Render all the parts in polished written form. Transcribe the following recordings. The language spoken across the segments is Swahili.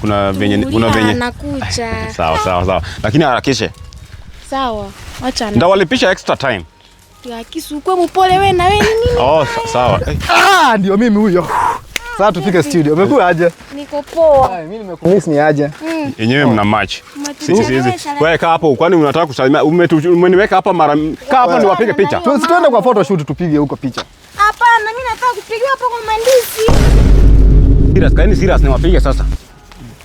Kuna venye nakuja. Sawa. Lakini harakishe. Sawa. Acha. Ndawalipisha extra time. Ya kisukwe mpole wewe na wewe nini? Oh, sawa. Ndio mimi huyo. Sasa tufike studio. Umekuwa aje? Niko poa. Mimi nimekumiss ni aje. Yenyewe mna match. Sisi. Wewe kaa hapo, kwani unataka kusalimia? Umeniweka hapa mara. Kaa hapa niwapige picha. Tuende kwa photo shoot tupige huko picha. Hapana, mimi nataka kupiga hapo kwa mandisi. Serious niwapige sasa.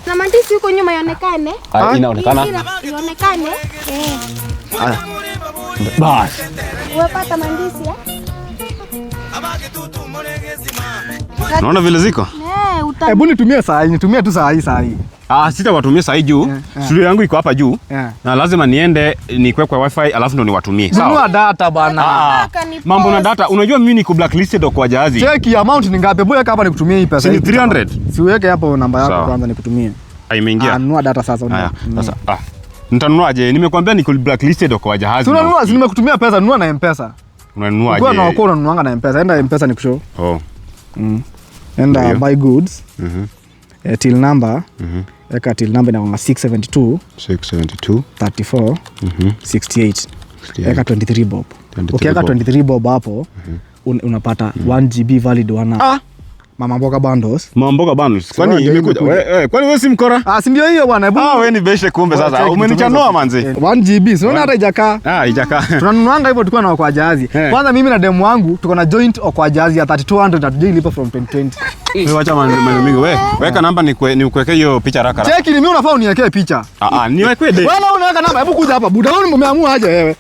Na mandisi huko nyuma ionekane. Inaonekana. Ionekane. Bas. Umepata mandisi Unaona vile ziko? Hebu nitumie nitumie tu saa hii. Sitawatumia saa hii juu. Studio yangu iko hapa juu. Na lazima niende nikwekwe wifi alafu ndo niwatumie. Sawa. Nunua data bana. Mambo na data. Unajua mimi niko blacklisted kwa jahazi. Check amount ni ngapi? Boya hapa nikutumie hii pesa. Ni 300. Siweke hapo namba yako kwanza nikutumie. Imeingia. Nunua data sasa. Sasa nitanunuaje? Nimekuambia niko blacklisted kwa jahazi. Unanunua, nimekutumia pesa, nunua na M-Pesa. Unanunuaje? Kwa na unanuanga na M-Pesa. Enda M-Pesa nikushow. Enda buy goods. Till number. Eka till number na 672 34 68. Eka 23 bob. Ukiweka 23 bob hapo unapata 1 GB valid wana. Mama mboga bundles. Kwani imekuja? Kwani wewe si mkora? Si ndio hiyo bwana. Wewe ni beshe kumbe sasa. Umenichanua manzi. 1 GB. Unaona hata ijakaa. Ijakaa. Tunanunuanga hivyo tukiwa na kwa jahazi. Kwanza mimi na demu wangu tuko na joint kwa jahazi ya 3200 na tujilipa from 2020. Wewe acha maneno mingi wewe. Weka namba nikuwekee hiyo picha haraka. Cheki ni mimi unafaa uniwekee picha. Niwekee de. Wewe unaweka namba, hebu kuja hapa. Buda wewe umeamua aje wewe?